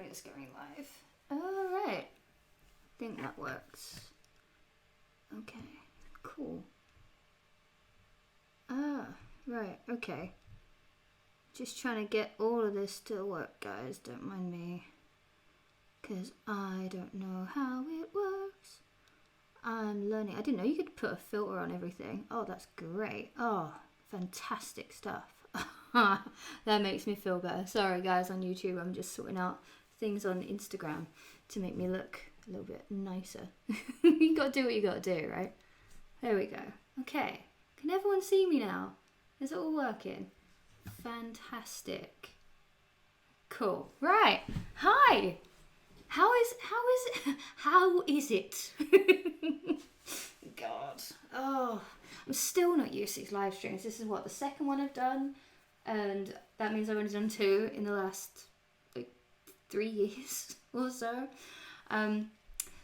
it's going live. Alright. I think that works. Okay, cool. Ah, right, okay. Just trying to get all of this to work, guys. Don't mind me. Because I don't know how it works. I'm learning. I didn't know you could put a filter on everything. Oh, that's great. Oh, fantastic stuff. That makes me feel better. Sorry, guys, on YouTube. I'm just sorting out things on Instagram to make me look a little bit nicer. You gotta do what you gotta do, right? There we go. Okay. Can everyone see me now? Is it all working? Fantastic. Cool. Right. Hi. How is it? God. Oh, I'm still not used to these live streams. This is what, the second one I've done, and that means I've only done 2 in the last like 3 years or so.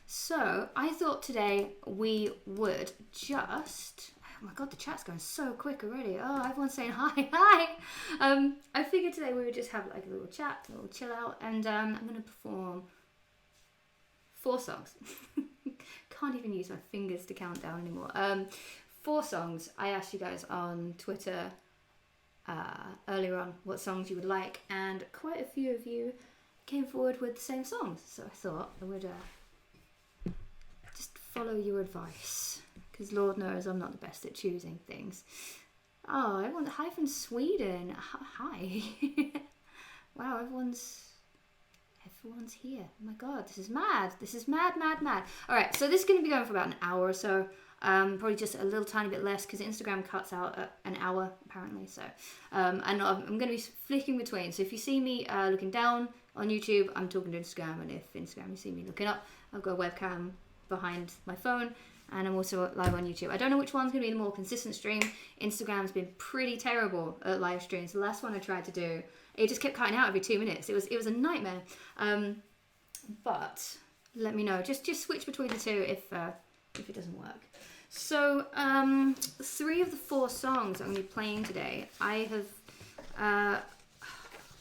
So I thought today we would just, oh my god, the chat's going so quick already. Oh, everyone's saying hi. I figured today we would just have like a little chat, a little chill out, and I'm going to perform 4 songs. Can't even use my fingers to count down anymore. 4 songs. I asked you guys on Twitter earlier on what songs you would like, and quite a few of you came forward with the same songs. So I thought I would just follow your advice, because Lord knows I'm not the best at choosing things. Oh, everyone, hi from Sweden. Hi. Wow, everyone's here. Oh my god, this is mad. This is mad. Alright, so this is going to be going for about an hour or so. Probably just a little tiny bit less, because Instagram cuts out an hour, apparently. So, and I'm going to be flicking between. So if you see me looking down on YouTube, I'm talking to Instagram. And if Instagram you see me looking up, I've got a webcam behind my phone. And I'm also live on YouTube. I don't know which one's going to be the more consistent stream. Instagram's been pretty terrible at live streams. The last one I tried to do, it just kept cutting out every 2 minutes. It was a nightmare. But let me know. Just switch between the 2 if it doesn't work. So 3 of the 4 songs I'm going to be playing today, I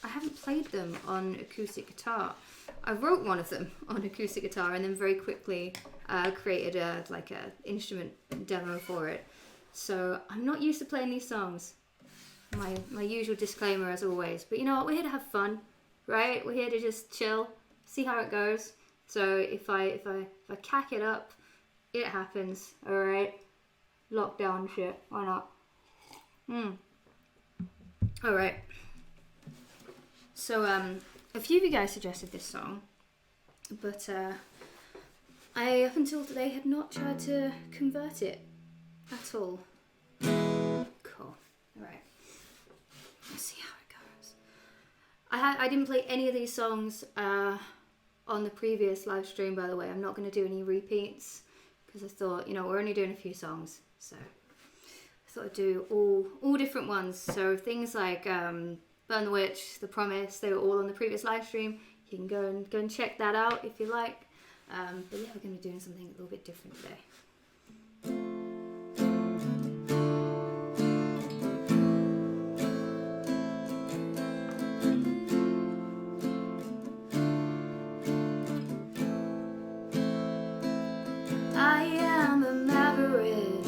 haven't played them on acoustic guitar. I wrote one of them on acoustic guitar and then very quickly created a instrument demo for it. So I'm not used to playing these songs. My usual disclaimer as always. But you know what? We're here to have fun, right? We're here to just chill, see how it goes. So if I cack it up, it happens. All right. Lockdown shit. Why not? All right. So a few of you guys suggested this song, but I up until today had not tried to convert it at all. Cool. All right. Let's see how it goes. I didn't play any of these songs on the previous live stream, by the way. I'm not going to do any repeats because I thought, you know, we're only doing a few songs, so I thought I'd do all different ones. So things like Burn the Witch, The Promise, they were all on the previous live stream. You can go and check that out if you like. But yeah, we're going to be doing something a little bit different today. I am a maverick,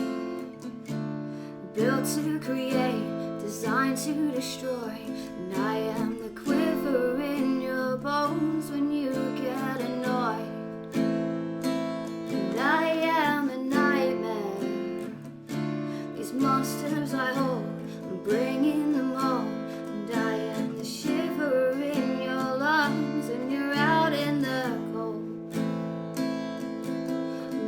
built to create, designed to destroy, and I am the quiver in your bones when you get annoyed. And I am a nightmare, these monsters I hold, I'm bringing them home. And I am the shiver in your lungs when you're out in the cold.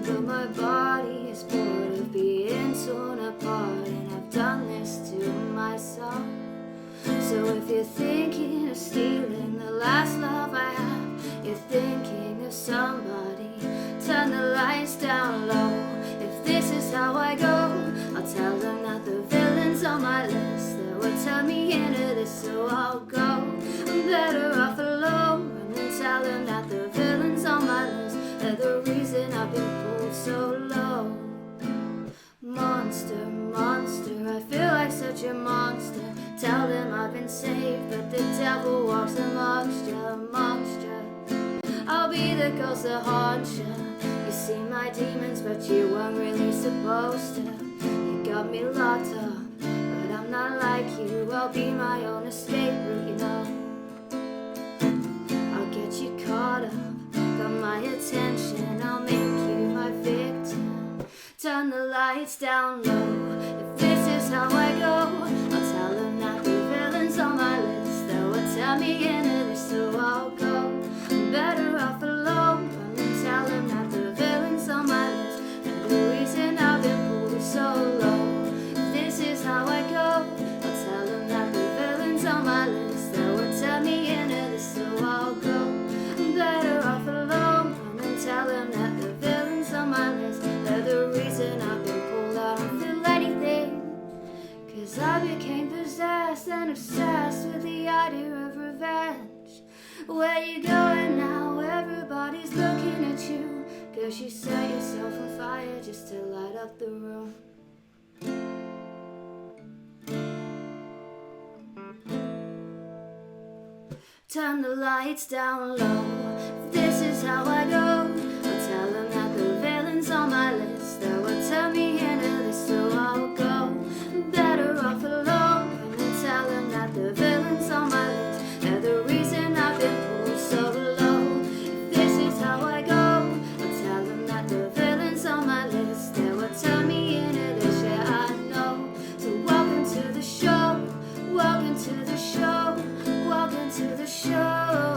But my body is bored of being torn apart, and I've done this to myself. So if you're thinking of stealing the last love I have, you're thinking of somebody, turn the lights down low. If this is how I go, I'll tell them that the villain's on my list. They will turn me into this, so I'll go. I'm better off alone, and then tell them that the villain's on my list. They're the reason I've been pulled so low. Monster, monster, I feel like such a monster. Tell them I've been saved, but the devil walks amongst you, amongst you. be the ghost that haunts you. You see my demons, but you weren't really supposed to. You got me locked up, but I'm not like you. I'll be my own escape route, you know. I'll get you caught up, got my attention. I'll make you my victim. Turn the lights down low. If this is how I go, I'll tell them that the villain's on my list. They will tell me into this, so I'll go. I'm better off alone. Run and tell them that the villain's on my list. And the reason I've been pulled so low. If this is how I go, I'll tell them that the villain's on my list. They will tell me into this, so I'll go. I'm better off alone. Run and tell them that the villain's on my list. They're the reason I've been pulled. I don't feel anything. 'Cause I became possessed and obsessed with the idea of revenge. Where you going now? Everybody's looking at you. 'Cause you set yourself on fire just to light up the room. Turn the lights down low. If this is how I go, I'll tell them that the villain's on my list. They will tell me into this, so I'll go. I'm better off alone. And tell them that the villain's on my list. They're the reason I've been pulled so low. If this is how I go, I'll tell them that the villain's on my list. They will tell me into this, yeah, I know. So welcome to the show. Welcome to the show. Welcome to the show.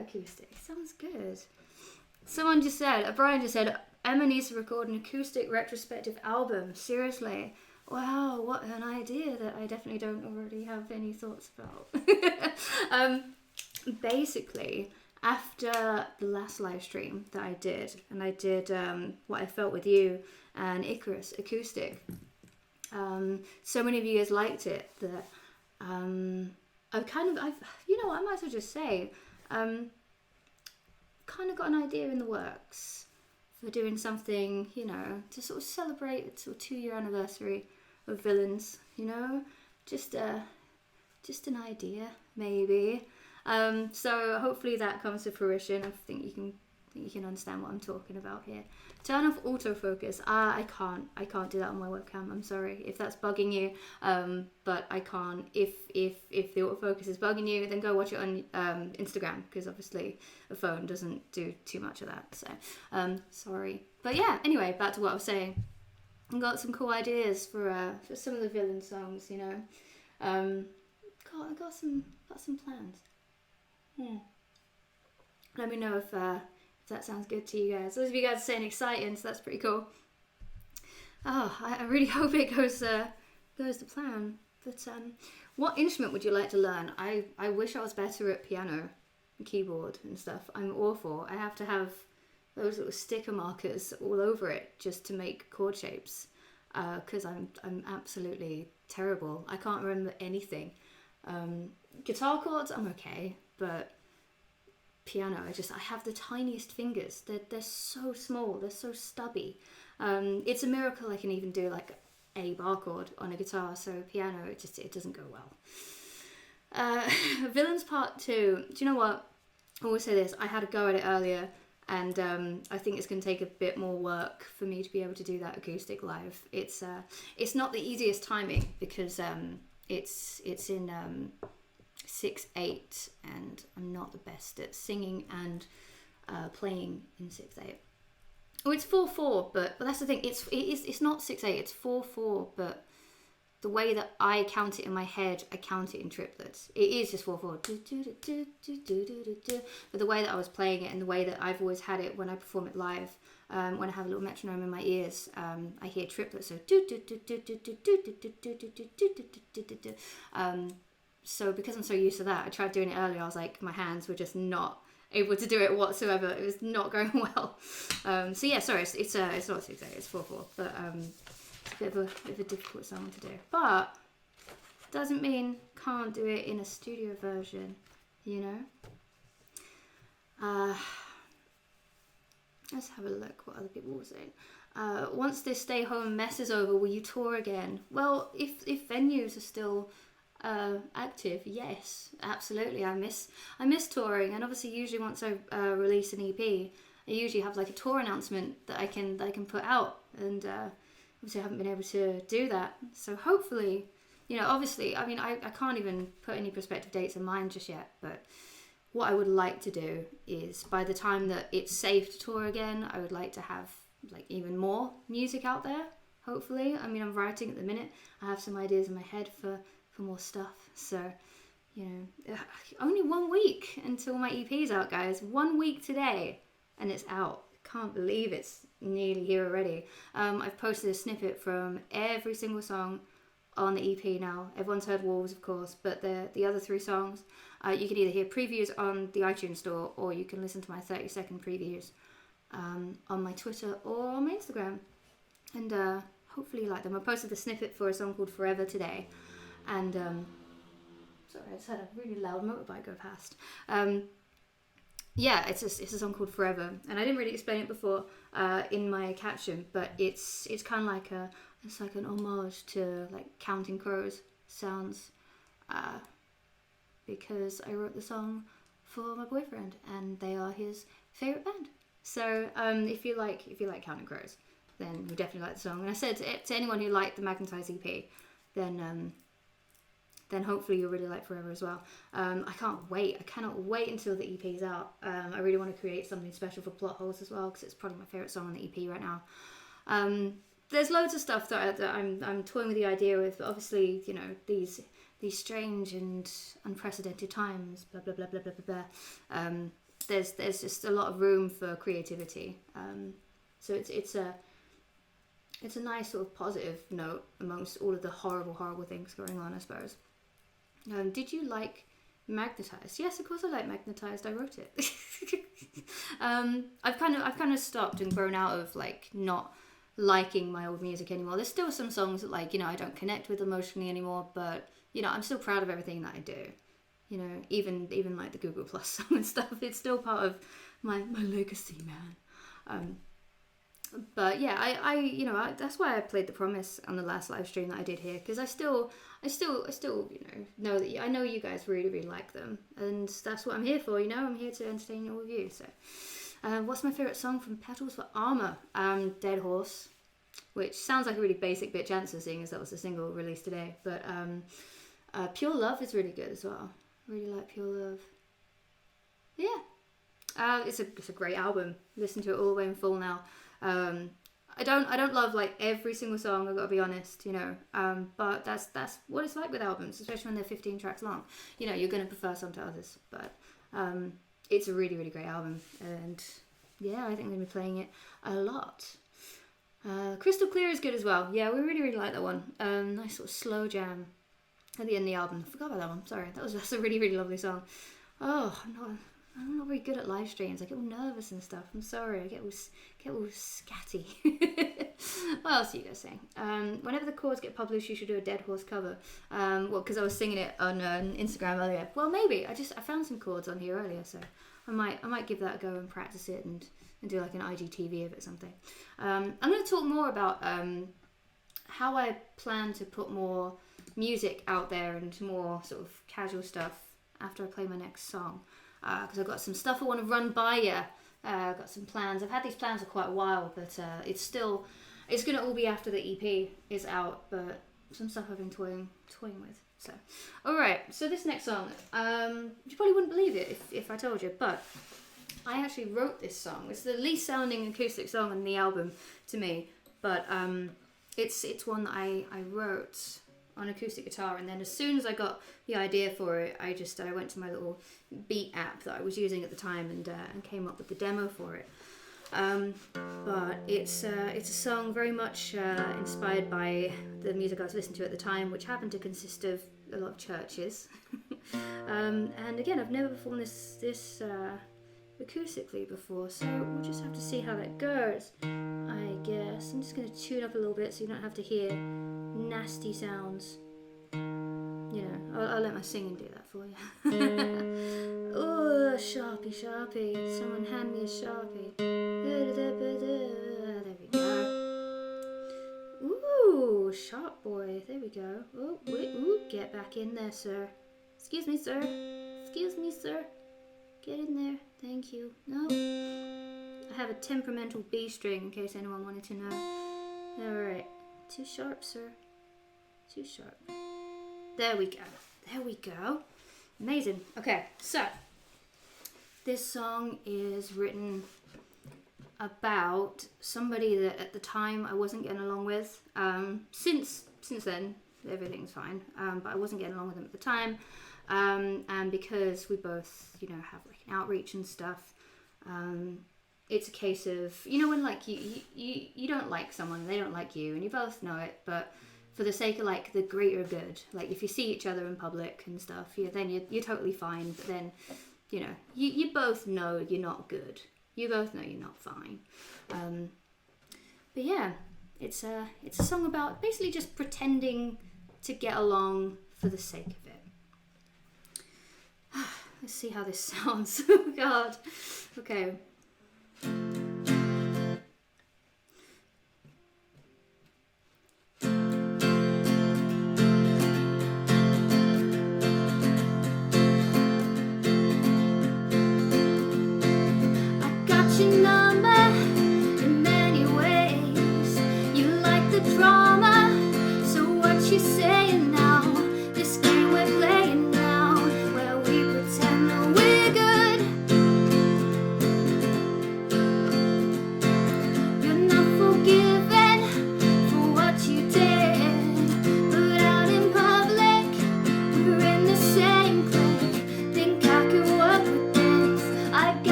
Acoustic sounds good. Someone just said, Brian just said, Emma needs to record an acoustic retrospective album. Seriously, wow, what an idea that I definitely don't already have any thoughts about. Basically, after the last live stream that I did, and I did what I felt with you and Icarus acoustic, so many of you guys liked it that I've you know what, I might as well just say, kind of got an idea in the works for doing something, you know, to sort of celebrate the sort of 2-year anniversary of Villains, you know, just an idea maybe. So hopefully that comes to fruition. I think you can understand what I'm talking about here. Turn off autofocus. I can't do that on my webcam. I'm sorry if that's bugging you, but I can't. If the autofocus is bugging you, then go watch it on Instagram, because obviously a phone doesn't do too much of that. So sorry, but yeah. Anyway, back to what I was saying. I got some cool ideas for some of the villain songs. You know, I got some plans. Let me know if that sounds good to you guys. Those of you guys are saying exciting, so that's pretty cool. Oh, I really hope it goes to plan. But what instrument would you like to learn? I wish I was better at piano and keyboard and stuff. I'm awful. I have to have those little sticker markers all over it just to make chord shapes, because I'm absolutely terrible. I can't remember anything. Guitar chords, I'm okay, but piano, I have the tiniest fingers. They're so small, they're so stubby. It's a miracle I can even do like a bar chord on a guitar. So piano, it doesn't go well. Villains Part 2. Do you know what? I always say this. I had a go at it earlier, and I think it's going to take a bit more work for me to be able to do that acoustic live. It's not the easiest timing, because it's in 6/8, and I'm not the best at singing and playing in 6/8. Oh, it's 4/4, but that's the thing. It's not 6/8. It's 4/4, but the way that I count it in my head, I count it in triplets. It is just 4/4. But the way that I was playing it, and the way that I've always had it when I perform it live, when I have a little metronome in my ears, I hear triplets. So because I'm so used to that, I tried doing it earlier. I was like, my hands were just not able to do it whatsoever. It was not going well. So yeah, sorry, it's not 6/8, it's 4/4. But it's a bit of a difficult song to do. But doesn't mean can't do it in a studio version, you know? Let's have a look what other people were saying. Once this stay home mess is over, will you tour again? Well, if venues are still active, yes, absolutely. I miss touring, and obviously usually once I release an EP, I usually have like a tour announcement that I can put out, and obviously I haven't been able to do that. So hopefully, you know, obviously, I mean, I can't even put any prospective dates in mind just yet, but what I would like to do is by the time that it's safe to tour again, I would like to have like even more music out there, hopefully. I mean, I'm writing at the minute. I have some ideas in my head for more stuff. So, you know, only 1 week until my EP's out, guys. 1 week today, and it's out. Can't believe it's nearly here already. I've posted a snippet from every single song on the EP now. Everyone's heard Wolves, of course, but the other 3 songs, you can either hear previews on the iTunes store, or you can listen to my 30-second previews on my Twitter or on my Instagram. And hopefully you like them. I posted the snippet for a song called Forever today. And, sorry, I just had a really loud motorbike go past. Yeah, it's a song called Forever. And I didn't really explain it before in my caption, but it's kind of like it's like an homage to like Counting Crows sounds, because I wrote the song for my boyfriend and they are his favourite band. So if you like Counting Crows, then you'll definitely like the song. And I said to anyone who liked the Magnetized EP, then hopefully you'll really like Forever as well. I cannot wait until the EP's out. I really want to create something special for Plot Holes as well, because it's probably my favourite song on the EP right now. There's loads of stuff that I'm toying with the idea with, but obviously, you know, these strange and unprecedented times, blah blah blah blah blah blah blah. There's just a lot of room for creativity. So it's a nice sort of positive note amongst all of the horrible things going on, I suppose. Did you like Magnetized? Yes, of course I like Magnetized. I wrote it. I've kind of stopped and grown out of like not liking my old music anymore. There's still some songs that, like, you know, I don't connect with emotionally anymore, but you know, I'm still proud of everything that I do. You know, even like the Google Plus song and stuff, it's still part of my legacy, man. But yeah, I that's why I played The Promise on the last live stream that I did here, because I still you know that I know you guys really like them, and that's what I'm here for. You know, I'm here to entertain all of you. So, what's my favorite song from Petals for Armor? Dead Horse, which sounds like a really basic bitch answer, seeing as that was the single released today. But Pure Love is really good as well. Really like Pure Love. Yeah, it's a great album. Listen to it all the way in full now. I don't love like every single song, I've got to be honest, you know, but that's what it's like with albums, especially when they're 15 tracks long. You know, you're going to prefer some to others, but it's a really great album, and yeah, I think I'm going to be playing it a lot. Crystal Clear is good as well. Yeah, we really like that one. Nice sort of slow jam at the end of the album. I forgot about that one, sorry. That's a really lovely song. Oh, I'm not very good at live streams. I get all nervous and stuff. I'm sorry. I get all scatty. What else are you guys saying? Whenever the chords get published, you should do a Dead Horse cover. Well, because I was singing it on Instagram earlier. Well, maybe. I found some chords on here earlier, so I might give that a go and practice it and do like an IGTV of it or something. I'm going to talk more about how I plan to put more music out there and more sort of casual stuff after I play my next song. Because I've got some stuff I want to run by you. I've got some plans. I've had these plans for quite a while, but it's going to all be after the EP is out, but some stuff I've been toying with. So, alright, so this next song, you probably wouldn't believe it if I told you, but I actually wrote this song. It's the least sounding acoustic song on the album to me, but it's one that I wrote on acoustic guitar, and then as soon as I got the idea for it, I went to my little beat app that I was using at the time and came up with the demo for it. But it's a song very much inspired by the music I was listening to at the time, which happened to consist of a lot of churches. And again, I've never performed this acoustically before, so we'll just have to see how that goes, I guess. I'm just going to tune up a little bit so you don't have to hear nasty sounds. you know, I'll let my singing do that for you. Oh, Sharpie, Sharpie. Someone hand me a Sharpie. There we go. Ooh, sharp boy. There we go. Oh, wait, ooh, get back in there, sir. Excuse me, sir. Excuse me, sir. Get in there. Thank you. No. I have a temperamental B string in case anyone wanted to know. Alright. Too sharp, sir. Too sharp. There we go. There we go. Amazing. Okay, so this song is written about somebody that at the time I wasn't getting along with. Since then, everything's fine. But I wasn't getting along with them at the time. And because we both, you know, have like an outreach and stuff, it's a case of, you know, when like you don't like someone, they don't like you, and you both know it, but for the sake of like the greater good, like if you see each other in public and stuff, yeah, then you're totally fine. But then, you know, you both know you're not good. You both know you're not fine. But yeah, it's a song about basically just pretending to get along for the sake of it. Let's see how this sounds. Oh God. Okay.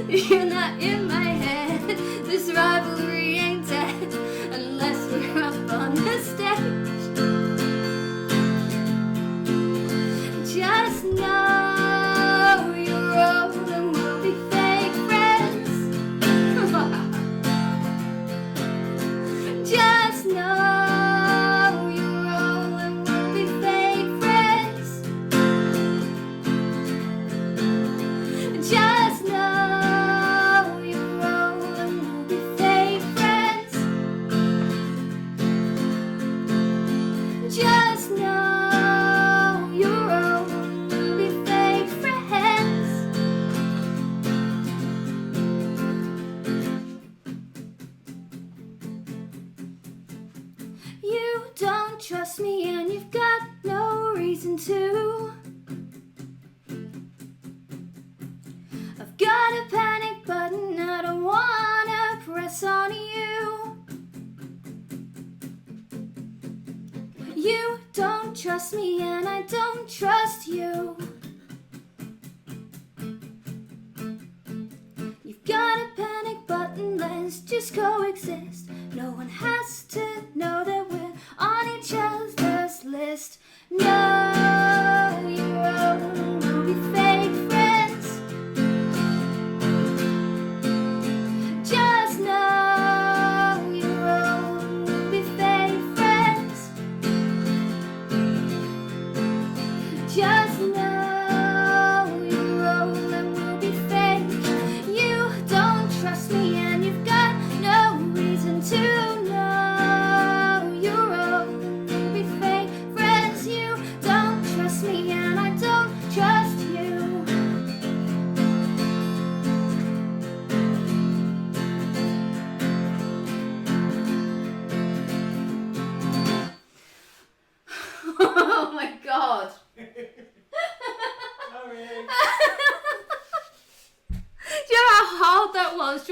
You're not in my head. This rivalry ain't dead unless we're up on the stage. Just know you're old and we'll be fake friends. Just know you're old and we'll be fake friends. Just know. Just know you're old, we'll be fake friends. You don't trust me and you've got no reason to. I've got a panic button I don't wanna press on you. You don't trust me and I don't trust you. You've got a panic button, let's just coexist. No one has to know that we're on each other's list. No, you're old, we'll be fake friends. Just know you're old, we'll be fake friends. Just know you're old and we'll be fake. You don't trust me and you've got no reason to know.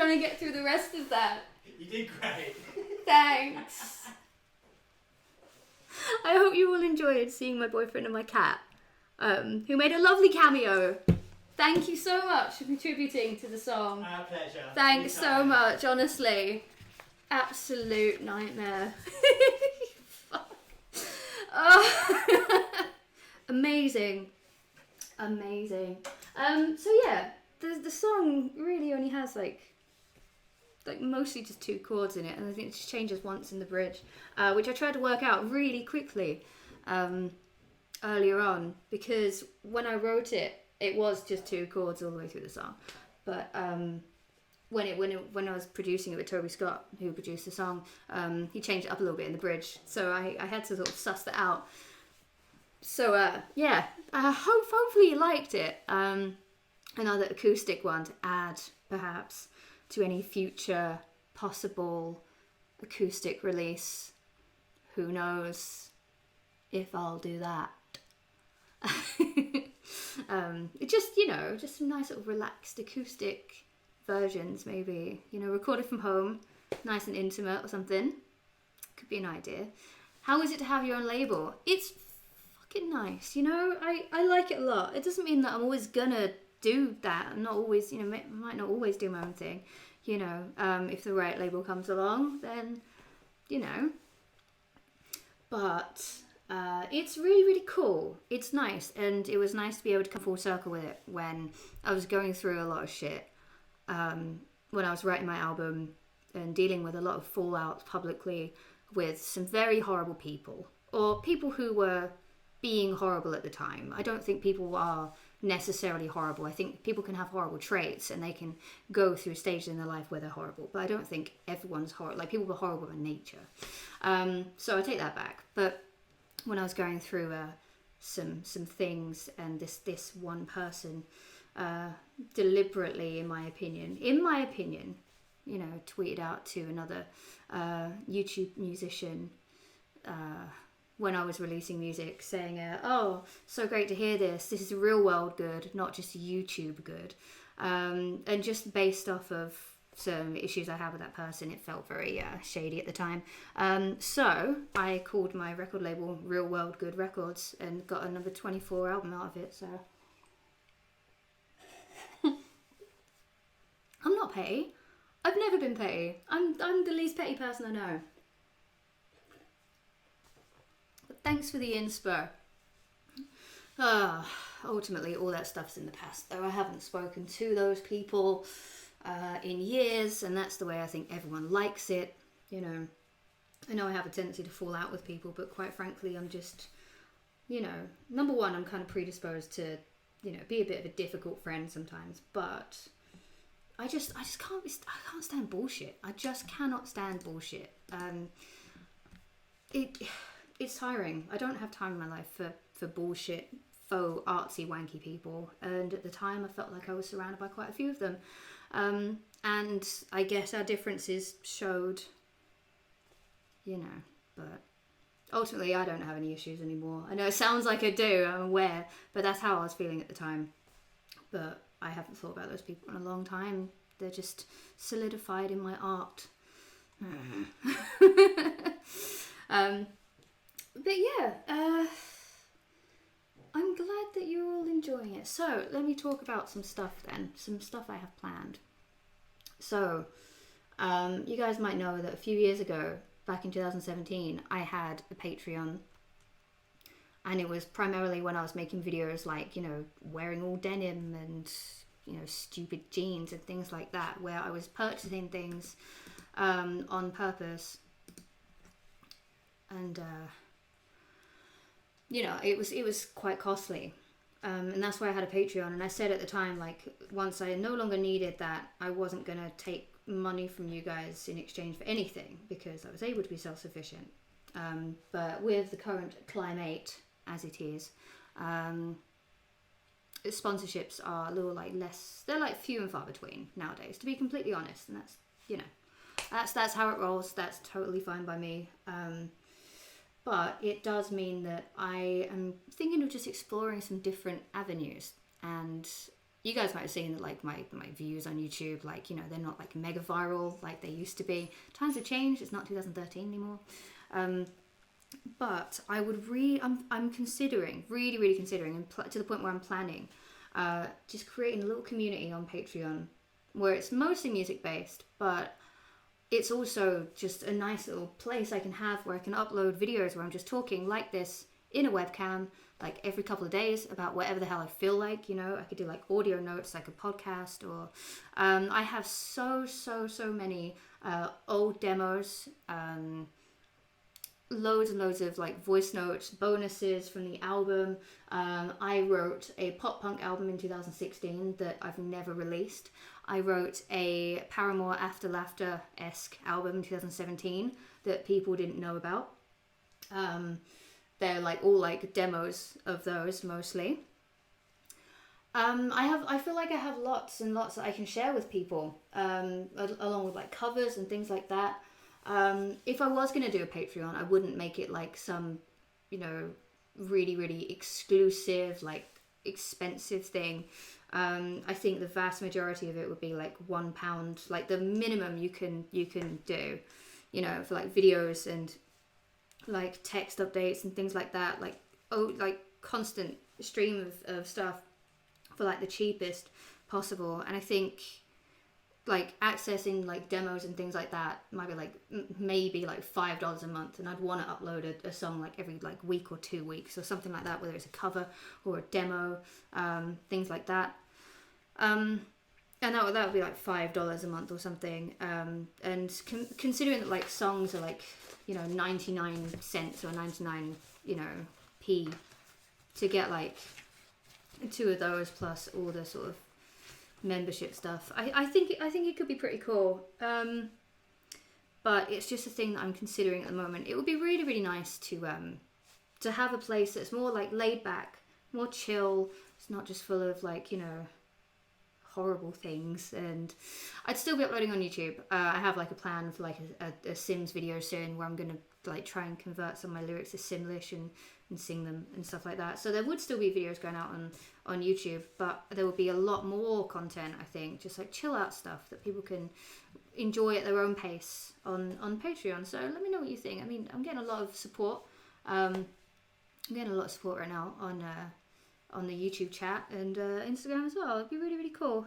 trying to get through the rest of that. You did great. Thanks. I hope you all enjoyed seeing my boyfriend and my cat, who made a lovely cameo. Thank you so much for contributing to the song. Our pleasure. Thanks so much, honestly. Absolute nightmare. Oh. Amazing. Amazing. So yeah, the song really only has like mostly just 2 chords in it, and I think it just changes once in the bridge, which I tried to work out really quickly earlier on, because when I wrote it, it was just 2 chords all the way through the song. But when I was producing it with Toby Scott, who produced the song, he changed it up a little bit in the bridge, so I had to sort of suss that out. So yeah, hopefully you liked it. Another acoustic one to add, perhaps, to any future possible acoustic release. Who knows if I'll do that. Just some nice sort of relaxed acoustic versions, maybe, recorded from home, nice and intimate or something. Could be an idea. How is it to have your own label? It's fucking nice, I like it a lot. It doesn't mean that I'm always gonna do that. I'm not always, might not always do my own thing, if the right label comes along, then, but it's really, really cool. It's nice, and it was nice to be able to come full circle with it when I was going through a lot of shit, when I was writing my album and dealing with a lot of fallout publicly with some very horrible people, or people who were being horrible at the time. I don't think people are necessarily horrible. I think people can have horrible traits and they can go through stages in their life where they're horrible, but I don't think everyone's horrible. Like, people were horrible by nature. So I take that back. But when I was going through some things, and this one person deliberately, in my opinion, tweeted out to another YouTube musician when I was releasing music, saying, oh, so great to hear this. This is real world good, not just YouTube good. And just based off of some issues I had with that person, it felt very shady at the time. So I called my record label Real World Good Records and got a number 24 album out of it. So I'm not petty. I've never been petty. I'm the least petty person I know. But thanks for the inspo. Ultimately, all that stuff's in the past, though. I haven't spoken to those people in years, and that's the way I think everyone likes it. I know I have a tendency to fall out with people, but quite frankly, I'm just, number one, I'm kind of predisposed to, be a bit of a difficult friend sometimes, but I can't stand bullshit. I just cannot stand bullshit. It's tiring. I don't have time in my life for bullshit, faux artsy wanky people, and at the time I felt like I was surrounded by quite a few of them, and I guess our differences showed, but ultimately I don't have any issues anymore. I know it sounds like I do, I'm aware, but that's how I was feeling at the time. But I haven't thought about those people in a long time. They're just solidified in my art. But yeah, I'm glad that you're all enjoying it. So let me talk about some stuff then, some stuff I have planned. So you guys might know that a few years ago, back in 2017, I had a Patreon, and it was primarily when I was making videos like, wearing all denim and, stupid jeans and things like that, where I was purchasing things on purpose. And it was quite costly, and that's why I had a Patreon. And I said at the time, like, once I no longer needed that, I wasn't gonna take money from you guys in exchange for anything, because I was able to be self-sufficient. But with the current climate as it is, sponsorships are a little less. They're few and far between nowadays, to be completely honest. And that's that's how it rolls. That's totally fine by me. But it does mean that I am thinking of just exploring some different avenues, and you guys might have seen that like my views on YouTube, like, you know, they're not like mega viral like they used to be. Times have changed. It's not 2013 anymore. But I would I'm considering, really considering, and to the point where I'm planning, just creating a little community on Patreon where it's mostly music based, but it's also just a nice little place I can have where I can upload videos where I'm just talking like this in a webcam, like every couple of days about whatever the hell I feel like. You know, I could do like audio notes, like a podcast, or I have so many old demos, loads and loads of like voice notes, bonuses from the album. I wrote a pop punk album in 2016 that I've never released. I wrote a Paramore After Laughter-esque album in 2017 that people didn't know about. They're like all like demos of those mostly. I feel like I have lots and lots that I can share with people, along with like covers and things like that. If I was going to do a Patreon, I wouldn't make it like some, you know, really exclusive, like expensive thing. I think the vast majority of it would be like £1, like the minimum you can do, you know, for like videos and like text updates and things like that, like constant stream of stuff for like the cheapest possible. And I think like accessing like demos and things like that might be like maybe like $5 a month, and I'd want to upload a song like every like week or 2 weeks or something like that, whether it's a cover or a demo, things like that. And that would be like $5 a month or something. And considering that like songs are like, you know, 99 cents or 99, you know, p, to get like 2 of those plus all the sort of membership stuff, I think it could be pretty cool. But it's just a thing that I'm considering at the moment. It would be really nice to have a place that's more like laid back, more chill. It's not just full of like, you know, horrible things. And I'd still be uploading on YouTube. I have like a plan for like a Sims video soon where I'm gonna like try and convert some of my lyrics to Simlish and sing them and stuff like that. So there would still be videos going out on YouTube, but there would be a lot more content, I think, just like chill out stuff that people can enjoy at their own pace on Patreon. So let me know what you think. I mean, I'm getting a lot of support. I'm getting a lot of support right now on the YouTube chat and Instagram as well. It'd be really cool.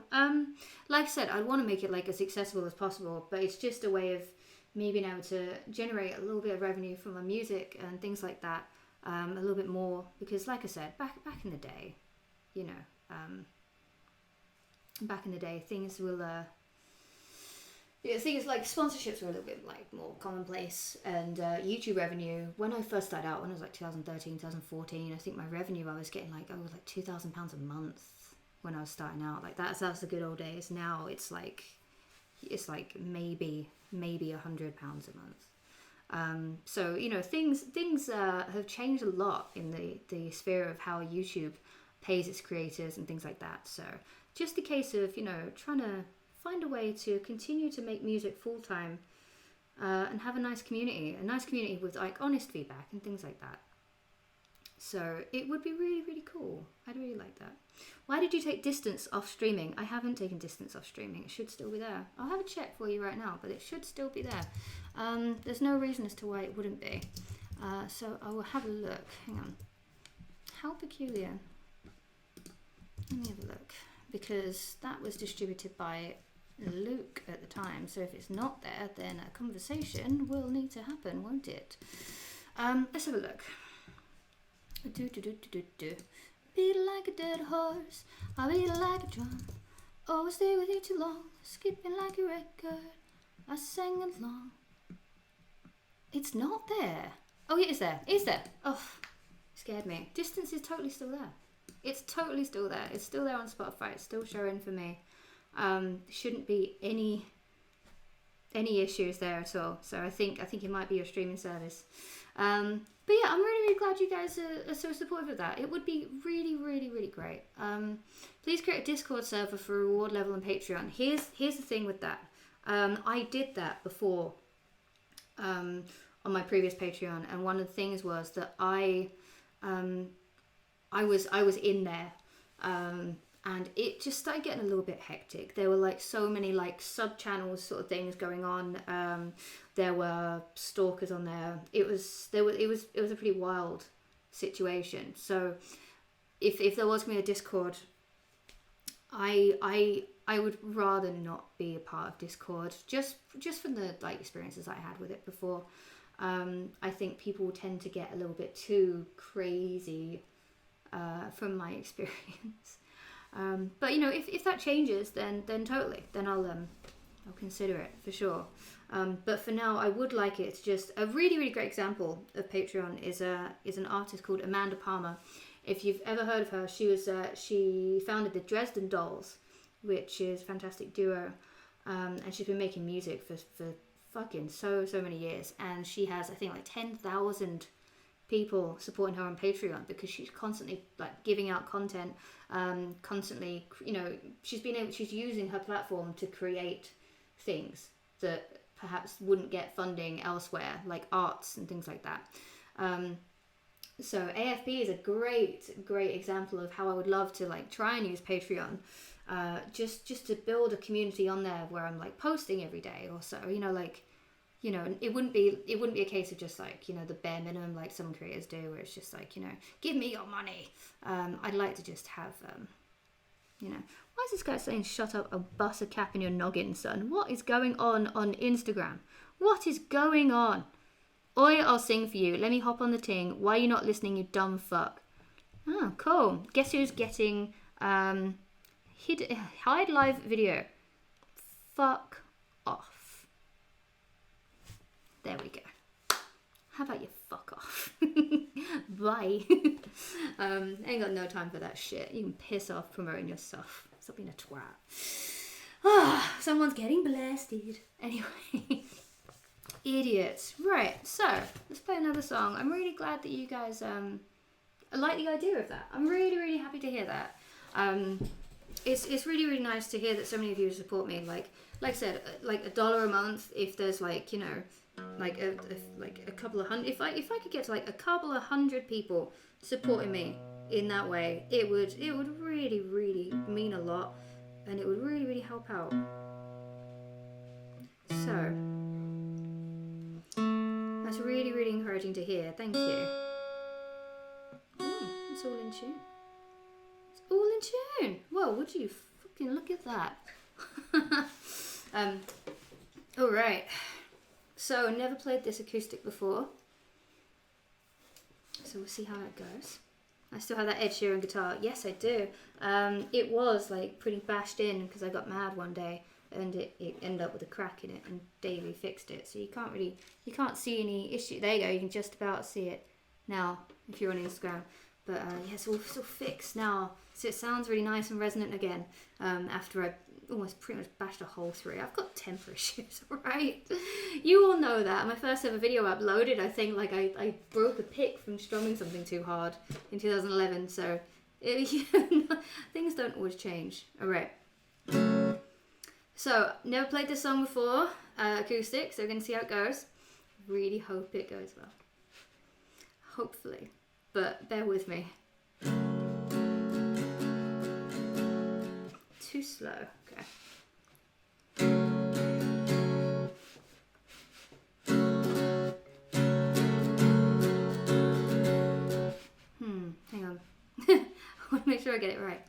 Like I said, I'd want to make it like as accessible as possible, but it's just a way of me being able to generate a little bit of revenue from my music and things like that, a little bit more, because like I said, back in the day, you know, back in the day, things will things like sponsorships were a little bit like more commonplace, and YouTube revenue, when I first started out, when I was like 2013, 2014, I think my revenue, I was getting like £2,000 a month when I was starting out. Like that's the good old days. Now it's like maybe £100 a month. So, you know, things have changed a lot in the sphere of how YouTube pays its creators and things like that. So just a case of, you know, trying to find a way to continue to make music full time, and have a nice community with like honest feedback and things like that. So it would be really cool. I'd really like that. Why did you take distance off streaming? I haven't taken distance off streaming. It should still be there. I'll have a check for you right now, but it should still be there. There's no reason as to why it wouldn't be. So I will have a look. Hang on. How peculiar. Let me have a look. Because that was distributed by Luke at the time. So if it's not there, then a conversation will need to happen, won't it? Let's have a look. Beat like a dead horse, I beat like a drum. Oh, stay with you too long, skipping like a record. I sang along. It's not there. Oh, yeah, it's there. It's there. Oh, scared me. Distance is totally still there. It's totally still there. It's still there on Spotify. It's still showing for me. Shouldn't be any issues there at all. So I think it might be your streaming service. But yeah, I'm really glad you guys are so supportive of that. It would be really great. Please create a Discord server for reward level and Patreon. Here's the thing with that. I did that before on my previous Patreon, and one of the things was that I was in there and it just started getting a little bit hectic. There were like so many like sub channels sort of things going on. There were stalkers on there. It was a pretty wild situation. So if there was going to be a Discord, I would rather not be a part of Discord, just from the like experiences I had with it before. I think people tend to get a little bit too crazy from my experience. But you know, if that changes, then totally, then I'll consider it for sure. But for now, I would like it to just a really great example of Patreon is an artist called Amanda Palmer. If you've ever heard of her, she founded the Dresden Dolls, which is a fantastic duo, and she's been making music for fucking so many years, and she has, I think, like 10,000 people supporting her on Patreon because she's constantly like giving out content, constantly, you know, she's using her platform to create things that perhaps wouldn't get funding elsewhere, like arts and things like that. So AFP is a great example of how I would love to like try and use Patreon, just to build a community on there where I'm like posting every day or so, you know, like, you know, it wouldn't be a case of just like, you know, the bare minimum like some creators do, where it's just like, you know, give me your money. I'd like to just have, you know, why is this guy saying shut up, I'll bust a cap in your noggin, son? What is going on Instagram? What is going on? Oi, I'll sing for you. Let me hop on the ting. Why are you not listening, you dumb fuck? Oh, cool. Guess who's getting hide live video? Fuck off. There we go. How about you fuck off? Bye. Ain't got no time for that shit. You can piss off promoting your stuff. Stop being a twat. Someone's getting blasted. Anyway. Idiots. Right, so let's play another song. I'm really glad that you guys like the idea of that. I'm really happy to hear that. It's really nice to hear that so many of you support me. Like I said, like $1 a month. If there's like, you know, like a couple of hundred. If I could get to like a couple of hundred people supporting me in that way, it would really mean a lot, and it would really help out. So. That's really encouraging to hear. Thank you. It's all in tune. It's all in tune. Whoa, would you fucking look at that? All right. So, never played this acoustic before. So we'll see how that goes. I still have that Ed Sheeran guitar. Yes, I do. It was like pretty bashed in because I got mad one day. And it ended up with a crack in it, and Davey fixed it. So you can't see any issue. There you go, you can just about see it now if you're on Instagram. But yeah, it's all fixed now. So it sounds really nice and resonant again, after I almost pretty much bashed a hole through it. I've got temper issues, alright? You all know that. My first ever video uploaded, I think like I broke a pick from strumming something too hard in 2011. So things don't always change. Alright. So, never played this song before, acoustic, so we're going to see how it goes. Really hope it goes well. Hopefully. But bear with me. Too slow. Okay. Hang on. I want to make sure I get it right.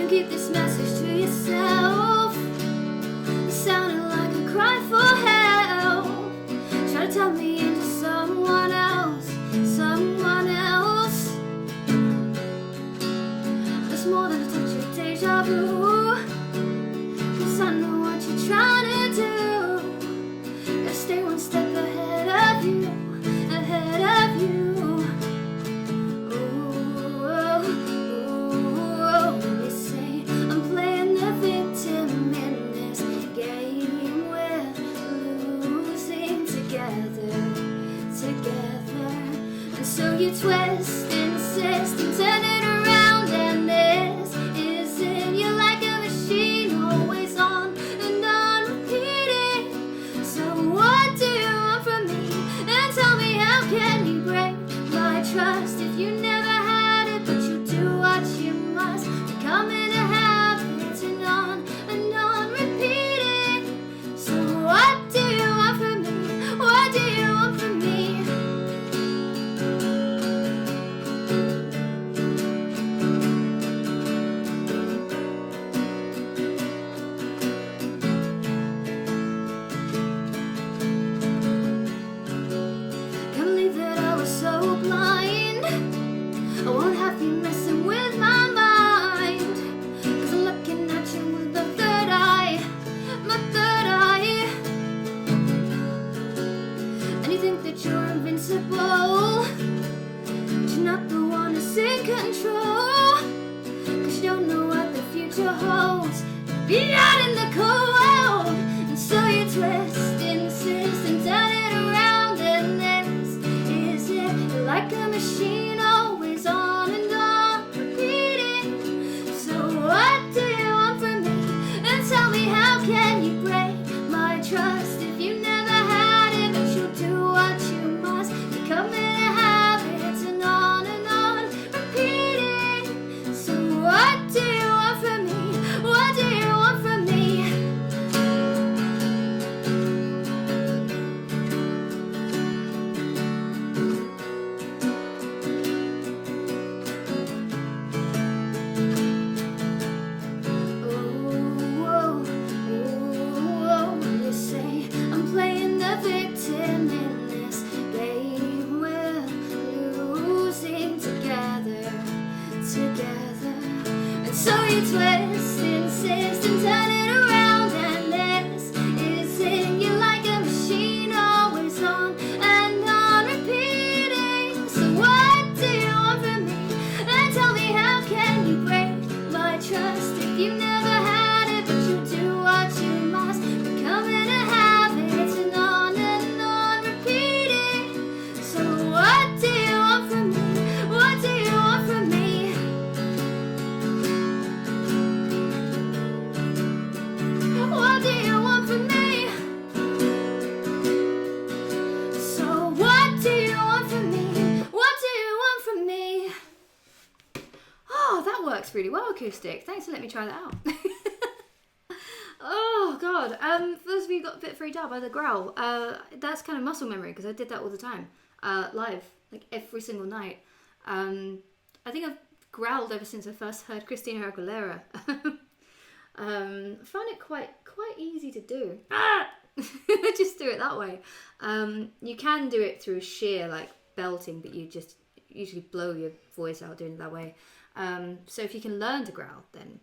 Keep this message to yourself. It sounded like a cry for help. Try to turn me into someone else. It's more than a touch of deja vu. 'Cause I know what you're trying to do. Gotta stay one step ahead of you. So you twist, insist, and turn it around, and this is impossible. But you're not the one that's in control. Cause you don't know what the future holds. Be out in the cold. And so you twist, insist, and turn it around. And this is it. You're like a machine, always on and on, repeating. So what do you want from me? And tell me, how can you break my trust if you never had it? But you'll do what you must, becoming a habit, and on repeating. So what do you want from me? What do you want from me? You say I'm playing the victim in this game. We're losing together. And so you twist, insist, and turn it around. And this is it. You're like a machine, always on and on, repeating. So what do you want from me? And tell me, how can you break my trust if you never had it? But you do what you must, becoming a habit, and on repeating. So what do you want from me? What do you want from me? What do you want from me? So what do you want from me? What do you want from me? Oh, that works really well, Acoustic. Thanks for letting me try that out. Oh god. For those of you who got a bit freaked out by the growl, that's kind of muscle memory because I did that all the time, live, like every single night. I think I've growled ever since I first heard Christina Aguilera. I found it quite easy to do. Just do it that way. You can do it through sheer like belting, but you just usually blow your voice out doing it that way. So if you can learn to growl, then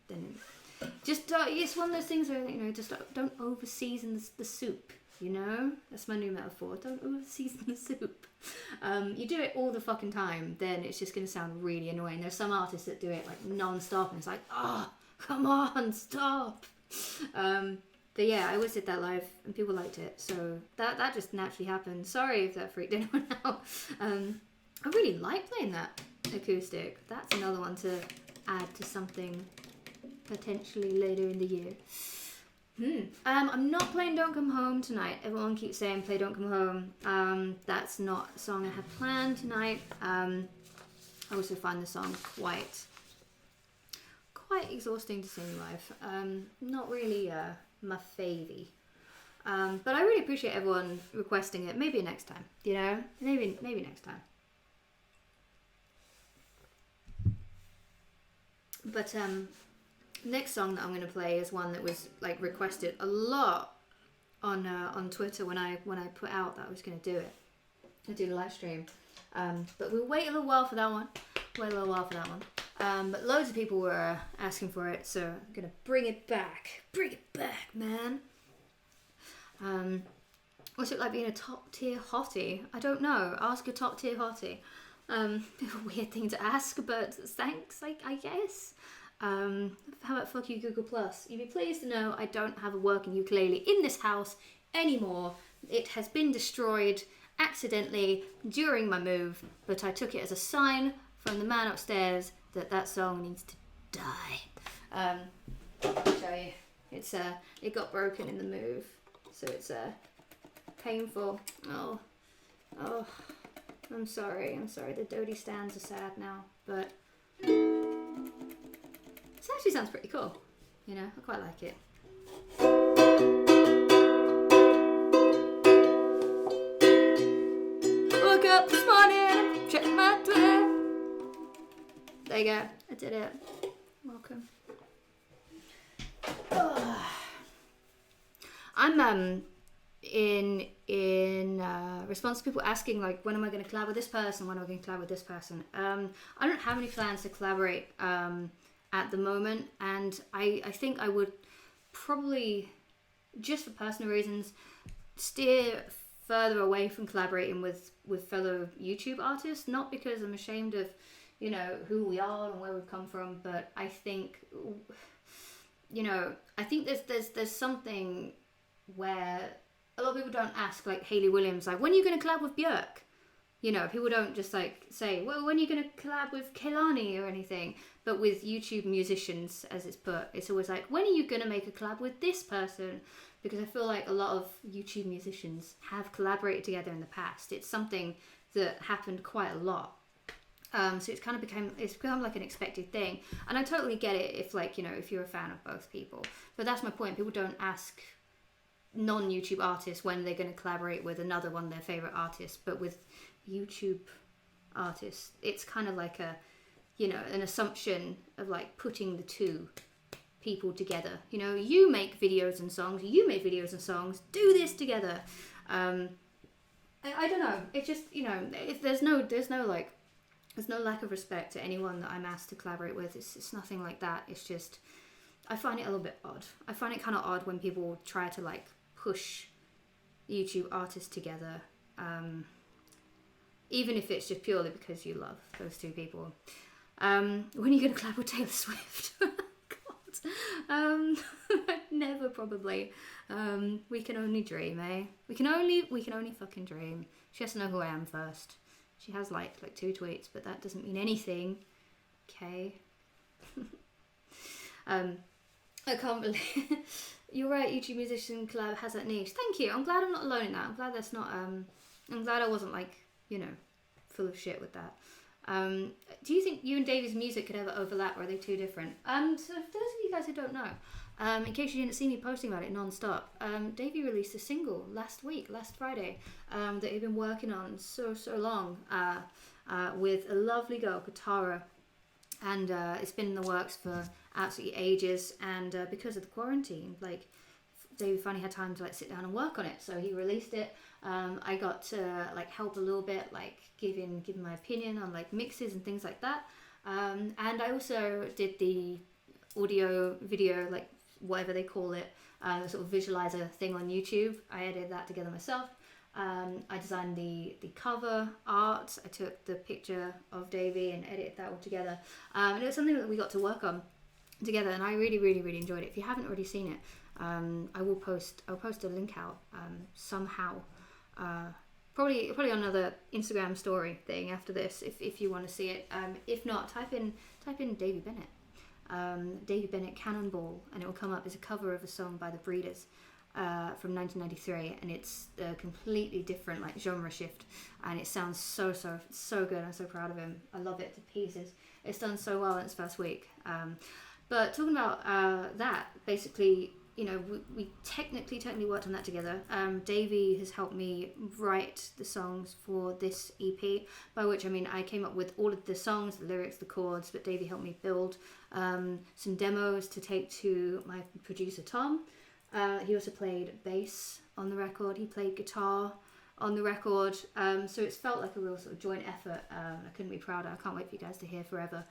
just it's one of those things where, you know, just don't over season the soup. You know, that's my new metaphor. Don't over season the soup. You do it all the fucking time, then it's just gonna sound really annoying. There's some artists that do it like non-stop, and it's like, oh, come on, stop. But yeah, I always did that live, and people liked it, so that just naturally happened. Sorry if that freaked anyone out. I really like playing that acoustic. That's another one to add to something potentially later in the year. I'm not playing Don't Come Home tonight. Everyone keeps saying play Don't Come Home. That's not a song I had planned tonight. I also find the song quite exhausting to sing live. Not really my favy. But I really appreciate everyone requesting it. Maybe next time, you know? Maybe next time. But next song that I'm going to play is one that was like requested a lot on Twitter when I put out that I was going to do it. I do the live stream. But we'll wait a little while for that one. But loads of people were asking for it, so I'm going to bring it back. Bring it back, man. What's it like being a top tier hottie? I don't know. Ask a top tier hottie. A weird thing to ask, but thanks, I guess. How about fuck you, Google Plus? You'd be pleased to know I don't have a working ukulele in this house anymore. It has been destroyed accidentally during my move, but I took it as a sign from the man upstairs that song needs to die. I'll show you. It got broken in the move, so it's painful. Oh, I'm sorry. The Dodie stands are sad now, but this actually sounds pretty cool. You know, I quite like it. Woke up this morning, checked my Twitter. There you go. I did it. Welcome. I'm in response to people asking like, when am I going to collab with this person? When am I going to collab with this person? I don't have any plans to collaborate at the moment, and I think I would probably, just for personal reasons, steer further away from collaborating with fellow YouTube artists, not because I'm ashamed of, you know, who we are and where we've come from, but I think, you know, I think there's something where a lot of people don't ask, like Hayley Williams, like, when are you going to collab with Björk? You know, people don't just like say, well, when are you going to collab with Kehlani or anything? But with YouTube musicians, as it's put, it's always like, when are you going to make a collab with this person? Because I feel like a lot of YouTube musicians have collaborated together in the past. It's something that happened quite a lot. So it's become like an expected thing. And I totally get it if, like, you know, if you're a fan of both people. But that's my point. People don't ask non-YouTube artists when they're going to collaborate with another one of their favorite artists. But with YouTube artists, it's kind of like a, you know, an assumption of like putting the two people together. You know, you make videos and songs, do this together. I don't know. It just, you know, there's no lack of respect to anyone that I'm asked to collaborate with. It's nothing like that. It's just, I find it a little bit odd. I find it kind of odd when people try to like push YouTube artists together, even if it's just purely because you love those two people. When are you going to collab with Taylor Swift? God, never probably. We can only dream, eh? We can only fucking dream. She has to know who I am first. She has like 2 tweets, but that doesn't mean anything. Okay. I can't believe you're right. YouTube musician collab has that niche. Thank you. I'm glad I'm not alone in that. I'm glad that's not. I'm glad I wasn't like, you know, full of shit with that. Do you think you and Davey's music could ever overlap, or are they too different? So for those of you guys who don't know, in case you didn't see me posting about it non-stop, Davey released a single last Friday, that he'd been working on so long, with a lovely girl, Katara, and it's been in the works for absolutely ages, and because of the quarantine, like, Davey finally had time to like sit down and work on it, so he released it. I got to like help a little bit, like giving my opinion on like mixes and things like that, and I also did the audio video, like whatever they call it, the sort of visualizer thing on YouTube. I edited that together myself. I designed the cover art. I took the picture of Davey and edited that all together, and it was something that we got to work on together, and I really enjoyed it. If you haven't already seen it, I'll post a link out somehow, probably on another Instagram story thing after this, if you want to see it. If not, type in Davey Bennett, Davey Bennett Cannonball, and it will come up as a cover of a song by the Breeders, from 1993, and it's a completely different like genre shift, and it sounds so good. I'm so proud of him. I love it to pieces. It's done so well in its first week. But talking about that, basically, you know, we technically worked on that together. Davey has helped me write the songs for this EP, by which I mean I came up with all of the songs, the lyrics, the chords, but Davey helped me build some demos to take to my producer Tom. He also played bass on the record. He played guitar on the record. So it's felt like a real sort of joint effort. I couldn't be prouder. I can't wait for you guys to hear Forever.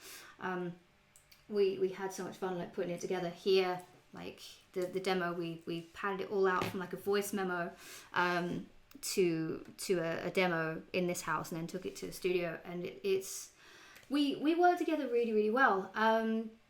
We had so much fun like putting it together here. Like the demo, we padded it all out from like a voice memo to a demo in this house, and then took it to the studio. And we worked together really well.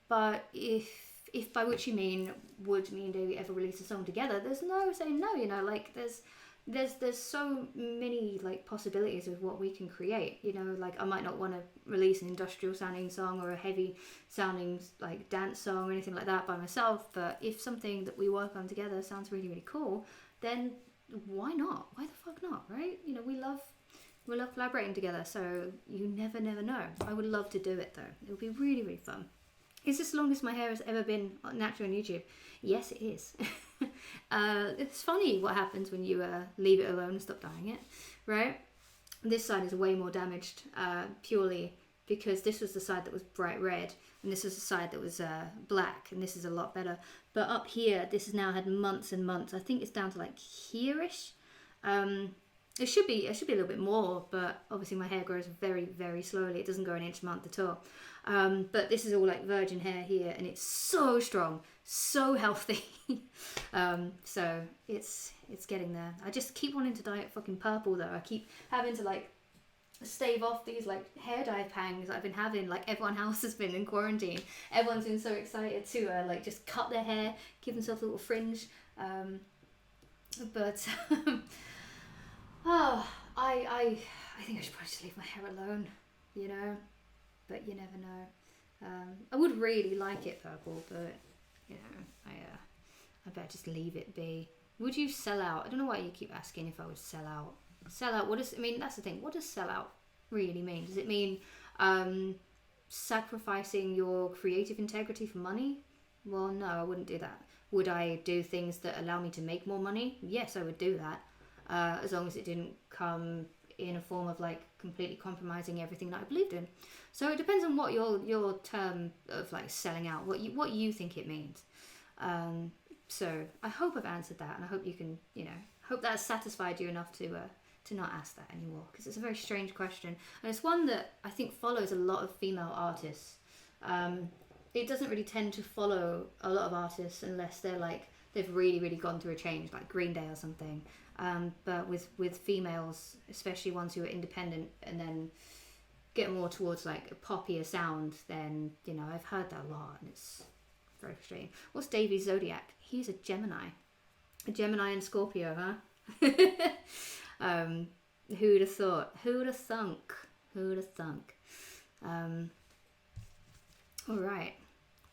But if by which you mean, would me and Davey ever release a song together, there's no saying no, you know, like there's so many like possibilities of what we can create, you know. Like I might not want to release an industrial sounding song or a heavy sounding like dance song or anything like that by myself, but if something that we work on together sounds really cool, then why not? Why the fuck not, right? You know, we love collaborating together, so you never know. I would love to do it though. It would be really fun. Is this the longest my hair has ever been natural on YouTube? Yes, it is. It's funny what happens when you leave it alone and stop dyeing it, right? This side is way more damaged, purely because this was the side that was bright red, and this was the side that was black, and this is a lot better. But up here, this has now had months and months. I think it's down to like here-ish. It should be a little bit more, but obviously my hair grows very slowly. It doesn't grow an inch a month at all. But this is all like virgin hair here, and it's so strong, so healthy. So it's it's getting there. I just keep wanting to dye it fucking purple though. I keep having to like stave off these like hair dye pangs I've been having. Like everyone else has been in quarantine. Everyone's been so excited to like just cut their hair, give themselves a little fringe. But oh, I think I should probably just leave my hair alone, you know. But you never know. I would really like it purple, but you know, I better just leave it be. Would you sell out? I don't know why you keep asking if I would sell out. Sell out, what does, I mean, that's the thing. What does sell out really mean? Does it mean sacrificing your creative integrity for money? Well, no, I wouldn't do that. Would I do things that allow me to make more money? Yes, I would do that. As long as it didn't come in a form of like completely compromising everything that I believed in. So it depends on what your term of like selling out, what you think it means. So I hope I've answered that, and I hope you can, you know, hope that's satisfied you enough to not ask that anymore, because it's a very strange question, and it's one that I think follows a lot of female artists. It doesn't really tend to follow a lot of artists unless they're like they've really gone through a change, like Green Day or something. But with females, especially ones who are independent and then get more towards like a poppier sound, then you know I've heard that a lot, and it's very frustrating. What's Davy's zodiac? He's a Gemini and Scorpio, huh? Who'd have thought? Who'd have thunk? All right.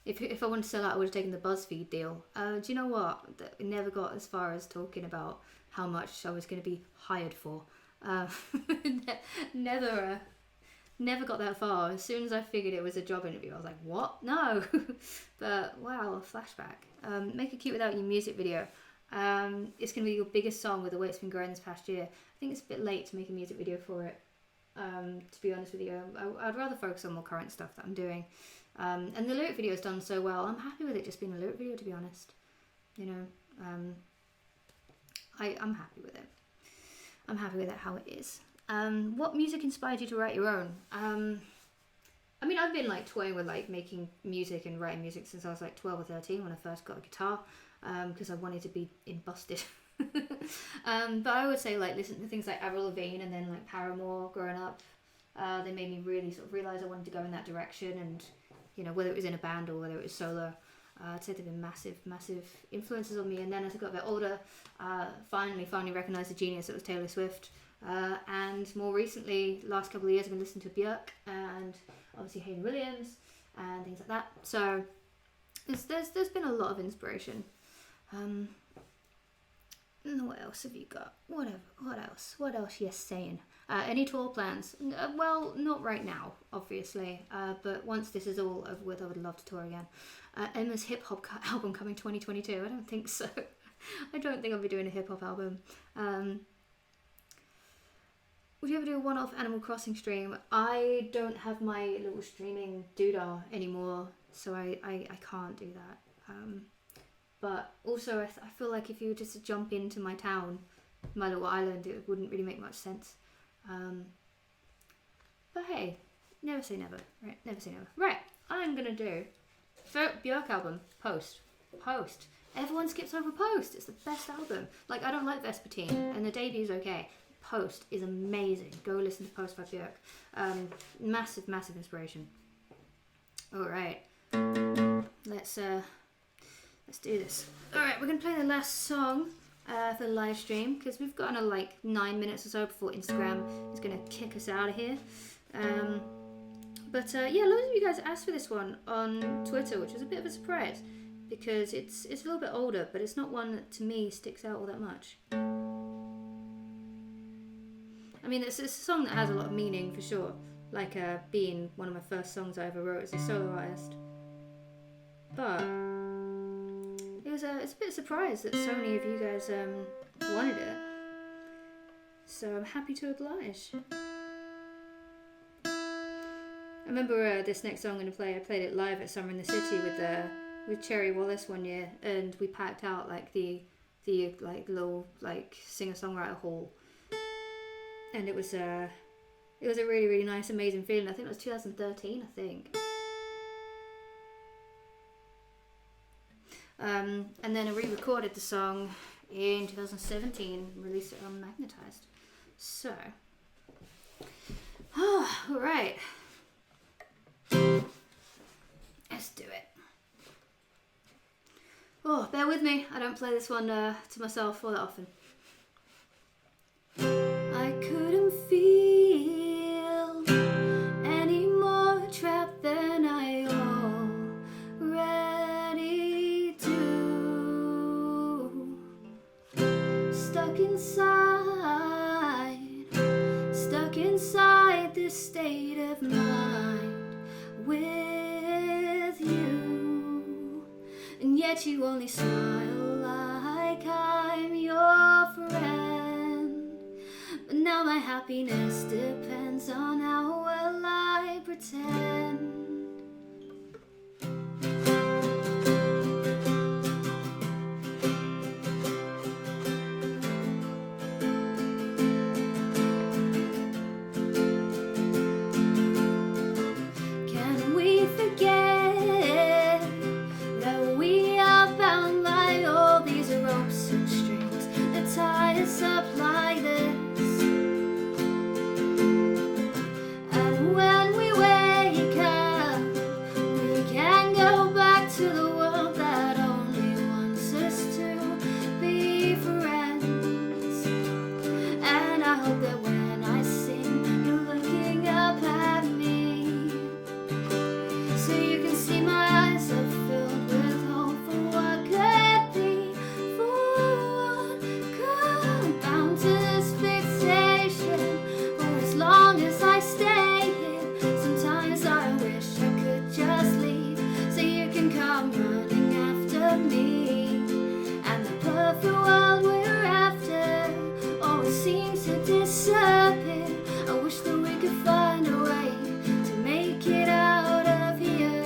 If I wanted to sell out, I would have taken the BuzzFeed deal. Do you know what? I never got as far as talking about how much I was going to be hired for. Never got that far. As soon as I figured it was a job interview, I was like, what? No. But wow, flashback. Make it cute without your music video. It's going to be your biggest song with the way it's been growing this past year. I think it's a bit late to make a music video for it, to be honest with you. I'd rather focus on more current stuff that I'm doing. And the lyric video is done so well. I'm happy with it just being a lyric video, to be honest. You know, I'm happy with it. I'm happy with it how it is. What music inspired you to write your own? I mean, I've been like toying with like making music and writing music since I was like 12 or 13 when I first got a guitar, because I wanted to be in Busted. But I would say like listen to things like Avril Lavigne and then like Paramore growing up. They made me really sort of realise I wanted to go in that direction, and you know, whether it was in a band or whether it was solo, I'd say they've been massive influences on me. And then as I got a bit older, finally recognised the genius that was Taylor Swift. And more recently, last couple of years, I've been listening to Björk and obviously Hayley Williams and things like that. So there's been a lot of inspiration. And what else have you got? What else? Yes, saying. Any tour plans? Well, not right now, obviously. But once this is all over with, I would love to tour again. Emma's hip hop album coming 2022. I don't think so. I don't think I'll be doing a hip hop album. Would you ever do a one-off Animal Crossing stream? I don't have my little streaming doodah anymore, so I can't do that. But also, I feel like if you were just to jump into my town, my little island, it wouldn't really make much sense. But hey, never say never, right? Never say never. Right, I'm gonna do Björk album, Post. Everyone skips over Post. It's the best album. Like, I don't like Vespertine, and the debute's okay. Post is amazing. Go listen to Post by Björk. Massive inspiration. All right, let's do this. All right, we're gonna play the last song for the live stream, because we've got another like 9 minutes or so before Instagram is gonna kick us out of here. But yeah, loads of you guys asked for this one on Twitter, which was a bit of a surprise, because it's a little bit older, but it's not one that to me sticks out all that much. I mean, it's a song that has a lot of meaning for sure, like being one of my first songs I ever wrote as a solo artist. But it's a bit surprised that so many of you guys wanted it, so I'm happy to oblige. I remember this next song I'm going to play, I played it live at Summer in the City with Cherry Wallace one year, and we packed out like the like little like singer-songwriter hall, and it was a really nice, amazing feeling. I think it was 2013, I think. And then I re-recorded the song in 2017, released it on Magnetized. So, all right, let's do it. Oh, bear with me. I don't play this one to myself all that often. I couldn't feel any more trapped than I already do. Stuck inside this state of mind with you. And yet you only smile like I'm your friend. But now my happiness depends on how well I pretend. Can we forget that we are bound by all these ropes and strings that tie us up like this? And when we wake up, we can go back to the world that only wants us to be friends. And I hope that when I sing, you're looking up at me, so you can see my eyes are filled with hope for what could be, for what could. Bound to this fixation for as long as I stay here. Sometimes I wish I could just leave, so you can come running after me. And the perfect world we're after always seems to disappear. I wish that we could find a way to make it out of here,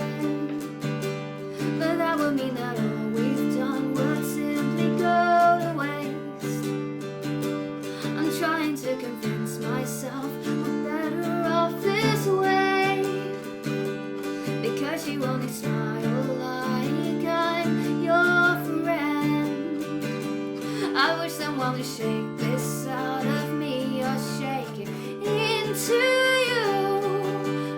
but that would mean that all we've done would simply go to waste. I'm trying to convince myself I'm better off this way, because you only smile like I'm your friend. I wish someone would shake this out of me or shake it into you.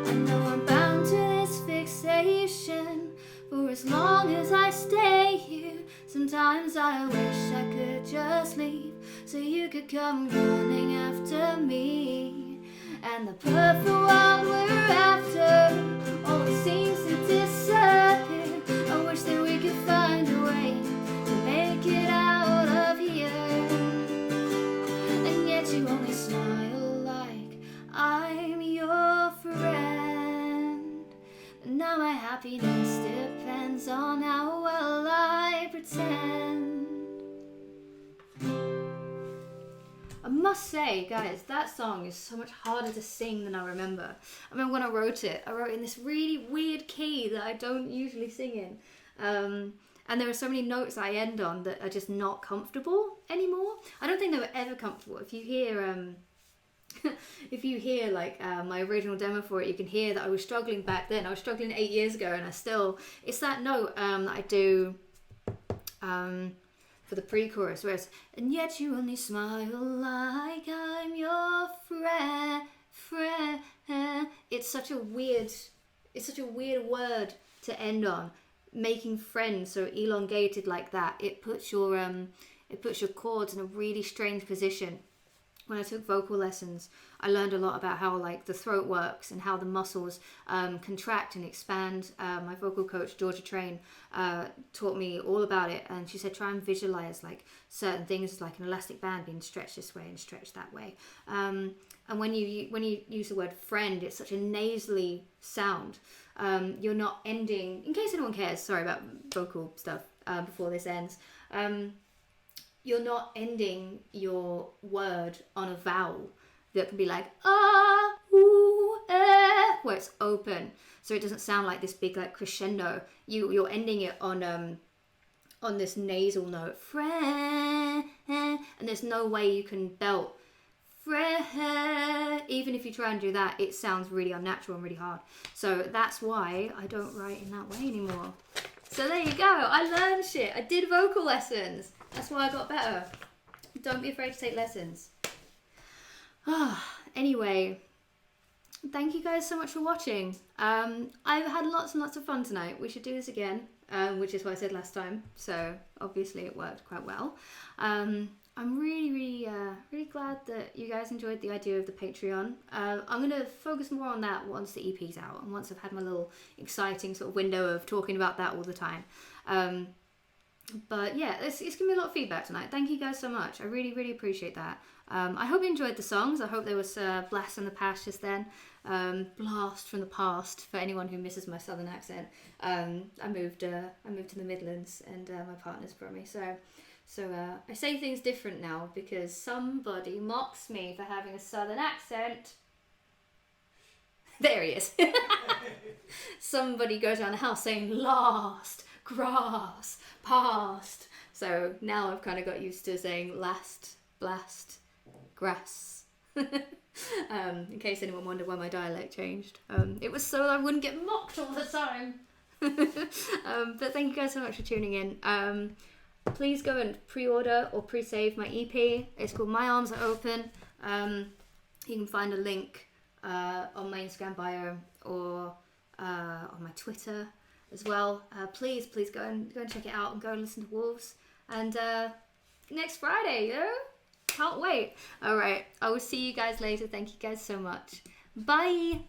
I know I'm bound to this fixation for as long as I stay here. Sometimes I wish I could just leave, so you could come running after me. And the perfect world we're after always seems to disappear. I wish that we could find a way to make it out of here. And yet you only smile like I'm your friend. But now my happiness depends on how well I pretend. I must say, guys, that song is so much harder to sing than I remember. I mean, when I wrote it in this really weird key that I don't usually sing in. And there are so many notes I end on that are just not comfortable anymore. I don't think they were ever comfortable. If you hear like my original demo for it, you can hear that I was struggling back then. I was struggling 8 years ago, and it's that note that I do for the pre-chorus, where it's, and yet you only smile like I'm your friend. It's such a weird word to end on. Making friends so elongated like that, it puts your chords in a really strange position. When I took vocal lessons, I learned a lot about how like the throat works and how the muscles contract and expand. My vocal coach, Georgia Train, taught me all about it, and she said try and visualize like certain things like an elastic band being stretched this way and stretched that way. And when you use the word friend, it's such a nasally sound. You're not ending, in case anyone cares, sorry about vocal stuff before this ends. You're not ending your word on a vowel that can be like ah, ooh, eh, where it's open, so it doesn't sound like this big like crescendo. You're ending it on this nasal note, friend, and there's no way you can belt friend. Even if you try and do that, it sounds really unnatural and really hard. So that's why I don't write in that way anymore. So there you go. I learned shit. I did vocal lessons. That's why I got better. Don't be afraid to take lessons. Anyway, thank you guys so much for watching. I've had lots and lots of fun tonight. We should do this again, which is what I said last time. So obviously it worked quite well. I'm really glad that you guys enjoyed the idea of the Patreon. I'm going to focus more on that once the EP's out and once I've had my little exciting sort of window of talking about that all the time. But yeah, it's given me a lot of feedback tonight. Thank you guys so much. I really appreciate that. I hope you enjoyed the songs. I hope there was Blast from the Past just then. Blast from the Past for anyone who misses my southern accent. I moved to the Midlands and my partner's from me. So I say things different now because somebody mocks me for having a southern accent. There he is. Somebody goes around the house saying last, grass, past. So now I've kind of got used to saying last, blast, grass. In case anyone wondered why my dialect changed. It was so I wouldn't get mocked all the time. But thank you guys so much for tuning in. Please go and pre-order or pre-save my EP. It's called My Arms Are Open. You can find a link on my Instagram bio or on my Twitter as well. Please go and check it out and go and listen to Wolves. And next Friday, can't wait. All right, I will see you guys later. Thank you guys so much. Bye.